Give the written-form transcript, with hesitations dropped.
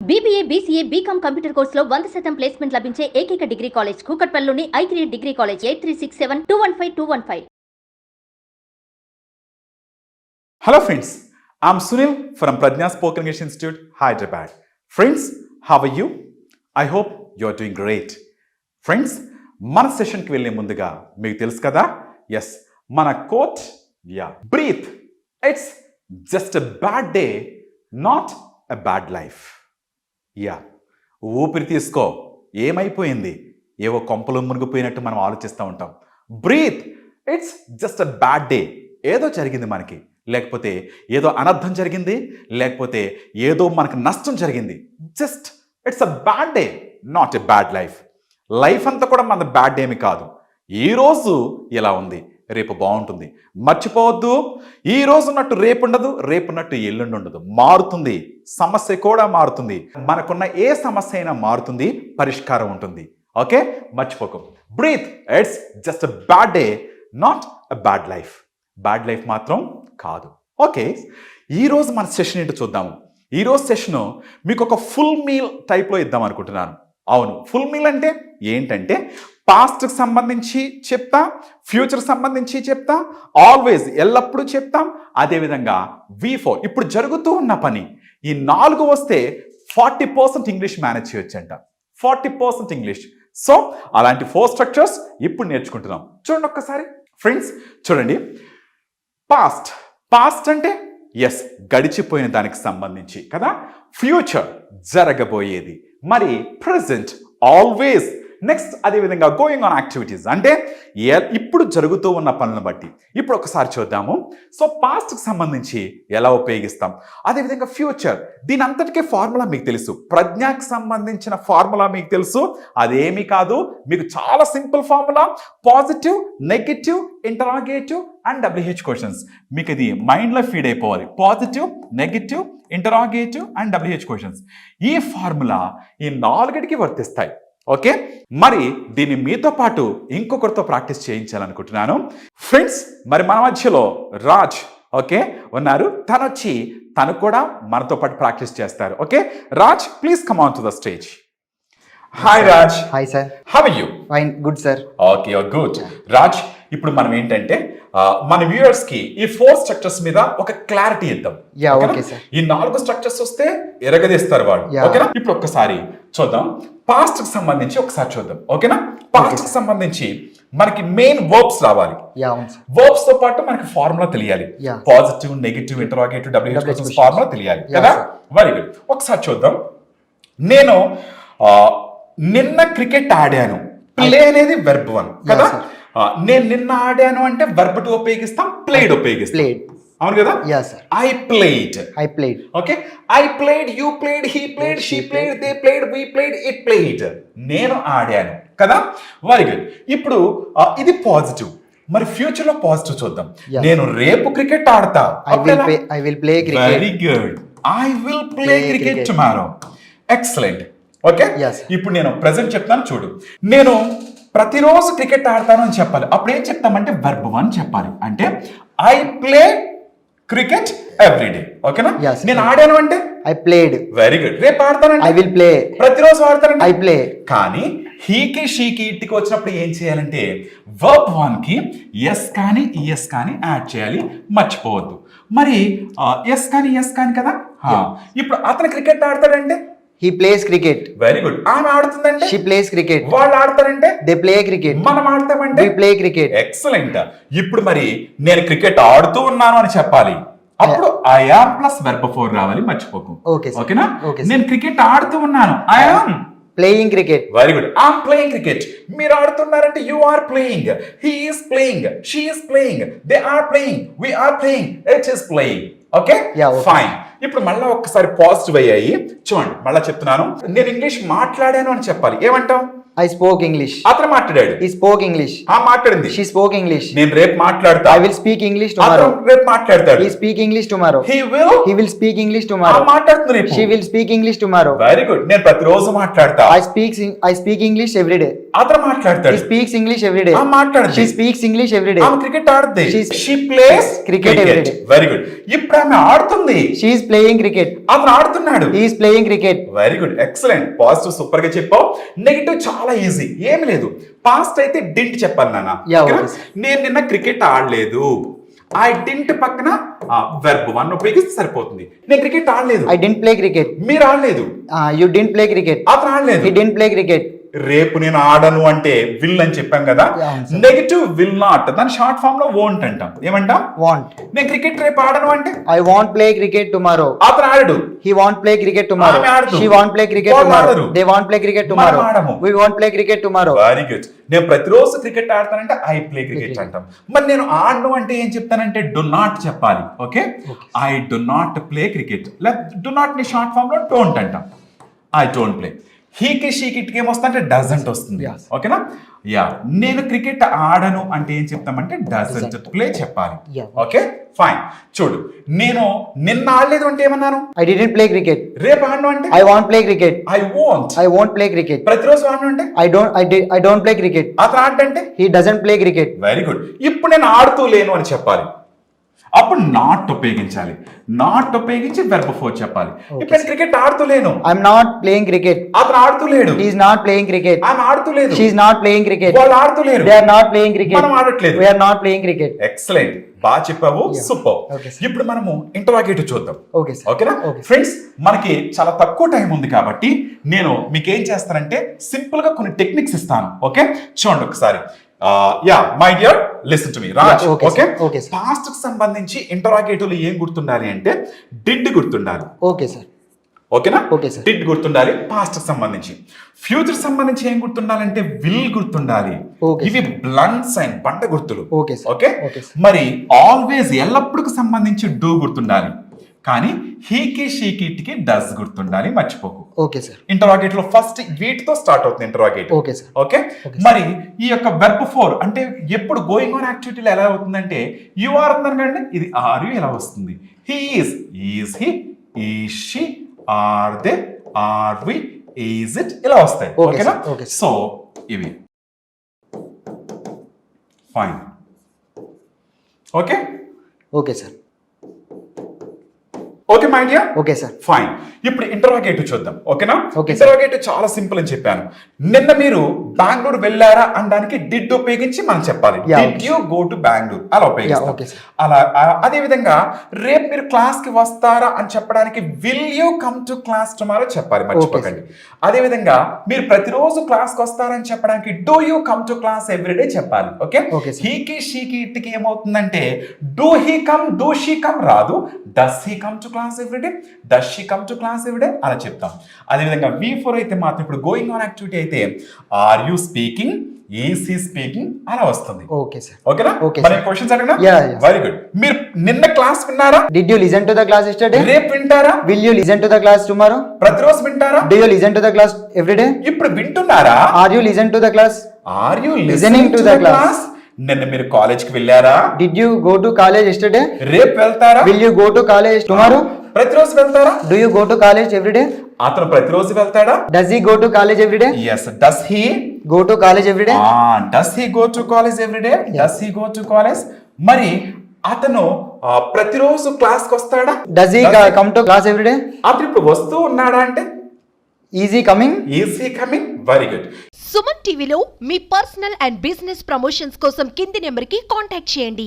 BBA, BCA, BCom computer కోర్సులో 100% placement లభించే ఏకైక డిగ్రీ కాలేజ్ కూకట్పల్లిలోని i3 degree college 8367215215. Hello friends, I'm Sunil from Prajna Spoken English Institute, Hyderabad. Friends, how are you? I hope you're doing great. Friends, మన సెషన్కి వెళ్ళే ముందుగా మీకు తెలుసు కదా, ఎస్ మన quote breathe, it's just a bad day, not a bad life. ఊపిరి తీసుకో, ఏమైపోయింది, ఏవో కొంపలు మునిగిపోయినట్టు మనం ఆలోచిస్తూ ఉంటాం. Breathe, it's just a bad day. ఏదో జరిగింది మనకి, లేకపోతే ఏదో అనర్థం జరిగింది, లేకపోతే ఏదో మనకు నష్టం జరిగింది. Just it's a bad day, not a bad life. Life అంతా కూడా మన బ్యాడ్ డే ఏమి కాదు. ఈరోజు ఇలా ఉంది, రేపు బాగుంటుంది. మర్చిపోవద్దు, ఈ రోజు ఉన్నట్టు రేపు ఉండదు, రేపు ఉన్నట్టు ఎల్లుండి ఉండదు. మారుతుంది, సమస్య కూడా మారుతుంది. మనకున్న ఏ సమస్య అయినా మారుతుంది, పరిష్కారం ఉంటుంది. ఓకే, మర్చిపోకు. Breathe, it's just a bad day, not a bad life. Bad life మాత్రం కాదు. ఓకే, ఈరోజు మన సెషన్ ఏంటో చూద్దాము. ఈరోజు సెషను మీకు ఒక ఫుల్ మీల్ టైప్లో ఇద్దాం అనుకుంటున్నాను. అవును, ఫుల్ మీల్ అంటే ఏంటంటే పాస్ట్కి సంబంధించి చెప్తా, ఫ్యూచర్కి సంబంధించి చెప్తా, ఆల్వేస్ ఎల్లప్పుడూ చెప్తాం. అదేవిధంగా V4 ఇప్పుడు జరుగుతూ ఉన్న పని, ఈ 4 వస్తే 40% ఇంగ్లీష్ మేనేజ్ చేయొచ్చంట. 40% ఇంగ్లీష్. సో అలాంటి 4 స్ట్రక్చర్స్ ఇప్పుడు నేర్చుకుంటున్నాం. చూడండి ఒక్కసారి ఫ్రెండ్స్, చూడండి. పాస్ట్ అంటే ఎస్, గడిచిపోయిన దానికి సంబంధించి కదా. ఫ్యూచర్, జరగబోయేది. మరి ప్రెజెంట్, ఆల్వేస్. నెక్స్ట్ అదేవిధంగా గోయింగ్ ఆన్ యాక్టివిటీస్ అంటే ఇప్పుడు జరుగుతూ ఉన్న పనులను బట్టి. ఇప్పుడు ఒకసారి చూద్దాము. సో పాస్ట్కి సంబంధించి ఎలా ఉపయోగిస్తాం, అదేవిధంగా ఫ్యూచర్. దీని అంతటికే ఫార్ములా మీకు తెలుసు. ప్రజ్ఞకి సంబంధించిన ఫార్ములా మీకు తెలుసు. అదేమీ కాదు, మీకు చాలా simple formula. Positive, negative, interrogative and WH questions. మీకు ఇది మైండ్లో ఫీడ్ అయిపోవాలి. Positive, negative, interrogative and WH questions. ఈ ఫార్ములా ఈ 4కి వర్తిస్తాయి. ఓకే, మరి దీన్ని మీతో పాటు ఇంకొకరితో ప్రాక్టీస్ చేయించాలనుకుంటున్నాను. ఫ్రెండ్స్, మరి మన మధ్యలో రాజ్ ఓకే ఉన్నారు. తను కూడా మనతో పాటు ప్రాక్టీస్ చేస్తారు. Okay Raj, please come on to the stage. Hi Raj. Hi sir. How are you? Fine, good sir. Okay, good. Raj, ఇప్పుడు మనం ఏంటంటే మన వ్యూయర్స్ కి ఈ 4 స్ట్రక్చర్స్ మీద ఒక క్లారిటీ ఇద్దాం. Okay sir. ఈ 4 స్ట్రక్చర్స్ వస్తే ఎరగదీస్తారు వాళ్ళు. ఓకేనా? ఇప్పుడు ఒక్కసారి చూద్దాం. పాస్ట్ కి సంబంధించి ఒకసారి చూద్దాం. ఓకేనా? పాస్ట్ కి సంబంధించి మనకి మెయిన్ వర్బ్స్ రావాలి. వర్బ్స్ తో పాటు మనకి ఫార్ములా తెలియాలి. Positive, negative, interrogative, WH formula తెలియాలి కదా. Very good. ఒకసారి చూద్దాం. నేను నిన్న క్రికెట్ ఆడాను. ప్లే అనేది వెర్బ్ 1 కదా. నేను నిన్న ఆడాను అంటే వెర్బ్ 2 ఉపయోగిస్తాం, ప్లేడ్ ఉపయోగిస్తాం. అవును కదా. I played. Okay, I played, you played, he played, she played, they played, we played, it played. నేను ఆడాను కదా. Very good. ఇప్పుడు ఇది పాజిటివ్. మరి ఫ్యూచర్ లో పాజిటివ్ చూద్దాం. నేను రేపు క్రికెట్ ఆడతా. I will play cricket. Very good. I will play cricket tomorrow. Excellent. Okay, ఇప్పుడు నేను ప్రెజెంట్ చెప్తాను చూడు. నేను ప్రతిరోజు క్రికెట్ ఆడతాను అని చెప్పాలి. అప్పుడు ఏం చెప్తామంటే వెర్బ్ 1 చెప్పాలి. అంటే I play cricket every day. ఓకేనా? నేను ఆడాను అంటే I played. Very good. రేపు ఆడతానంటే I will play. ప్రతిరోజు ఆడతానంటే I play. కానీ హీకి, షీకి, ఇట్కి వచ్చినప్పుడు ఏం చేయాలంటే వర్బ్ 1 కి ఎస్ కానీ ఈఎస్ కానీ యాడ్ చేయాలి. మర్చిపోవద్దు. మరి ఎస్ కానీ ఎస్ కానీ కదా. ఇప్పుడు అతను క్రికెట్ ఆడతాడంటే He plays cricket. Very good. ఆమె ఆడుతుందంటే She plays cricket. వాళ్ళు ఆడతారంటే They play cricket. మనం ఆడతామంటే We play cricket. ఎక్సలెంట్. ఇప్పుడు మరి నేను క్రికెట్ ఆడుతూ ఉన్నాను అని చెప్పాలి. అప్పుడు I am ప్లస్ వెర్బ్ 4 రావాలి. మర్చిపోకు. ఓకేనా? నేను క్రికెట్ ఆడుతూ ఉన్నాను. I am playing cricket. Very good. I am playing cricket. మీరు ఆడుతున్నారంటే you are playing. He is playing. She is playing. They are playing. We are playing. It is playing. Okay, fine. ఇప్పుడు మళ్ళీ ఒక్కసారి positive అయ్యాయి. చూడండి, మళ్ళీ చెప్తున్నాను. నేను English మాట్లాడాను అని చెప్పాలి. ఏమంటాం? I spoke English. అతను మాట్లాడాడు. He spoke English. మాట్లాడింది. She spoke English. నేను రేపు మాట్లాడతా. I will speak English అతను tomorrow. రేపు మాట్లాడతాడు. He speak English tomorrow. He will speak English tomorrow. మాట్లాడుతుంది రేపు. She will speak English tomorrow. వెరీ గుడ్. నేను ప్రతిరోజు మాట్లాడతా. I speak English every day. అతను మాట్లాడతాడు. He speaks English every day. మాట్లాడుతుంది. She speaks English every day. ఆమె క్రికెట్ ఆడుతుంది. She plays cricket every day. Very good. ఇప్పుడు ఆమె ఆడుతుంది. She is playing cricket. అతను ఆడుతున్నాడు. He is playing cricket. Very good, excellent. Positive super గా చెప్పావు. నెగిటివ్ చాలా ఈజీ, ఏమి లేదు. పాస్ట్ అయితే డింట్ చెప్పాలి నాన్న. నేను నిన్న క్రికెట్ ఆడలేదు. ఐ డింట్ పక్కన వెర్బ్ వన్ ఉపయోగిస్తే సరిపోతుంది. నేను క్రికెట్ ఆడలేదు. I didn't play cricket. మీరు ఆడలేదు. You didn't play cricket. అతను ఆడలేదు. He didn't play cricket. రేపు నేను ఆడను అంటే విల్ అని చెప్పాం కదా. నెగటివ్ విల్ నాట్, దాని షార్ట్ ఫామ్ లో వోంట్ అంటాం. ఏమంటాం? Want. నేను క్రికెట్ రేపు ఆడను అంటే I won't play cricket tomorrow. అతను ఆడడు. He won't play cricket tomorrow. ఆమె ఆడదు. She won't play cricket వాళ్ళు tomorrow. ఆడరు. They won't play cricket tomorrow. మనం ఆడము. We won't play cricket tomorrow. వెరీ గుడ్. నేను ప్రతిరోజు క్రికెట్ ఆడతానంటే ఐ ప్లే క్రికెట్ అంటాం. మరి నేను ఆడను అంటే ఏం చెప్తానంటే డు నాట్ చెప్పాలి. Okay, I do not play cricket. Do not ని షార్ట్ ఫామ్ లో డోంట్ అంటాం. I don't play. హీకి షీకిట్కి ఏమొస్తా అంటే డజంట్ వస్తుంది. ఓకేనా? యా, నేను క్రికెట్ ఆడను అంటే ఏం చెప్తామంటే డజంట్ ప్లే చెప్పాలి. Okay fine. చూడు, నేను నిన్న ఆడలేదు అంటే ఏమన్నాను? I didn't play cricket. రేపు ఆడను అంటే I won't play cricket. I won't play cricket. ప్రతిరోజు ఆడను అంటే I don't play cricket. అతను ఆడంటే He doesn't play cricket. Very good. ఇప్పుడు నేను ఆడుతూ లేను అని చెప్పాలి. అప్పుడు నాట్ ఉపయోగించాలి. నాట్ ఉపయోగించి వెర్బ్ ఫోర్ చెప్పాలి. ఇప్పుడు నేను cricket ఆడుతూలేను. I'm not playing cricket. అతను ఆడుతూలేడు. He is not playing cricket. ఆమె ఆడుతూలేదు. She is not playing cricket. వాళ్ళు ఆడుతూలేరు. They are not playing cricket. మనం ఆడట్లేదు. We are not playing cricket. Excellent, బాగా చెప్పావు. సూపర్. ఇప్పుడు మనము ఇంటరాగేటివ్ చూద్దాం. Okay, sir. ఓకేనా? ఫ్రెండ్స్, మనకి చాలా తక్కువ టైం ఉంది కాబట్టి నేను మీకు ఏం చేస్తానంటే సింపుల్ గా కొన్ని టెక్నిక్స్ ఇస్తాను. ఓకే, చూడండి ఒకసారి. Yeah my dear, listen to me Raj. Okay, past కి సంబంధించి ఇంటరాగేటివ్ లో ఏం గుర్తుండాలి అంటే డిడ్ గుర్తుండాలి. Okay sir. ఓకేనా? Okay sir. డిడ్ గుర్తుండాలి పాస్ట్ కి సంబంధించి. ఫ్యూచర్ సంబంధించి ఏం గుర్తుండాలంటే విల్ గుర్తుండాలి. ఇవి బ్లంట్ సైన్, బండ గుర్తులు. ఓకే, మరి ఆల్వేస్ ఎల్లప్పుడుకు సంబంధించి డూ గుర్తుండాలి. కానీ హీకి షీకిట్కి డస్ గుర్తుండాలి, మర్చిపోకు. Okay sir. ఇంటరాగేటివ్ లో ఫస్ట్ వీటితో స్టార్ట్ అవుతుంది ఇంటరాగేటివ్. Okay sir. ఓకే, మరి ఈ యొక్క వెర్బ్ ఫోర్ అంటే ఎప్పుడు గోయింగ్ ఆన్ యాక్టివిటీలో ఎలా అవుతుందంటే యు ఆర్ ఉందనుకోండి, ఇది ఆర్ యు ఎలా వస్తుంది? He is he, is she, are they, are we, is it, ఇలా వస్తాయి. ఓకేనా? సో ఇవి fine. Okay okay sir. Okay my dear. Okay sir. Fine. ఇప్పుడు ఇంటరాగేటివ్ చూద్దాం. ఓకేనా? ఓకే. ఇంటరాగేటివ్ చాలా సింపుల్ అని చెప్పాను. నిన్న మీరు బెంగళూరు వెళ్ళారా అనడానికి డిడ్ ఉపయోగించి మనం చెప్పాలి. Did you go to Bengaluru అలా ఉపయోగిస్తాం. అలా అదే విధంగా రేపు మీరు క్లాస్ కి వస్తారా అని చెప్పడానికి will you come to class tomorrow చెప్పాలి, మర్చిపోకండి. అదే విధంగా మీరు ప్రతిరోజు క్లాస్ కి వస్తారని చెప్పడానికి do you come to class everyday చెప్పాలి. ఓకే, హీకి షీకి ఇట్కి ఏమవుతుందంటే do he come, do she come రాదు. Does he come to class everyday, does she come to class everyday అలా చెప్తాం. అదేవిధంగా V4 అయితే మాత్రం ఇప్పుడు గోయింగ్ ఆన్ యాక్టివిటీ అయితే are you speaking, is he speaking అలా వస్తుంది. Okay sir. ఓకేనా? ఓకే. మరి క్వశ్చన్స్ అడగనా? Very good. మీరు నిన్న క్లాస్ విన్నారా? Did you listen to the class yesterday? రేపు వింటారా? Will you listen to the class tomorrow? ప్రతిరోజు వింటారా? Do you listen to the class every day? ఇప్పుడు వింటున్నారా? Are you listen to the class? Are you listening to the class? నిన్న మీరు college కి వెళ్ళారా? Did you go to college yesterday? రేపు వెళ్తారా? Will you go to college tomorrow? ప్రతిరోజు వెళ్తారా? Do you go to college every day? అతను ప్రతిరోజు వెళ్తాడా? Does he go to college every day? Yes. Does he go to college every day? Does he go to college every day? Does he go to college? మరి అతను ప్రతిరోజు class కి వస్తాడా? Does he come to class every day? అతను ఇప్పుడు వస్తూ ఉన్నాడా అంటే Is he coming? Is he coming? Very good. Suman టీవీలో మీ పర్సనల్ అండ్ బిజినెస్ ప్రమోషన్స్ కోసం కింది నెంబర్కి కాంటాక్ట్ చేయండి.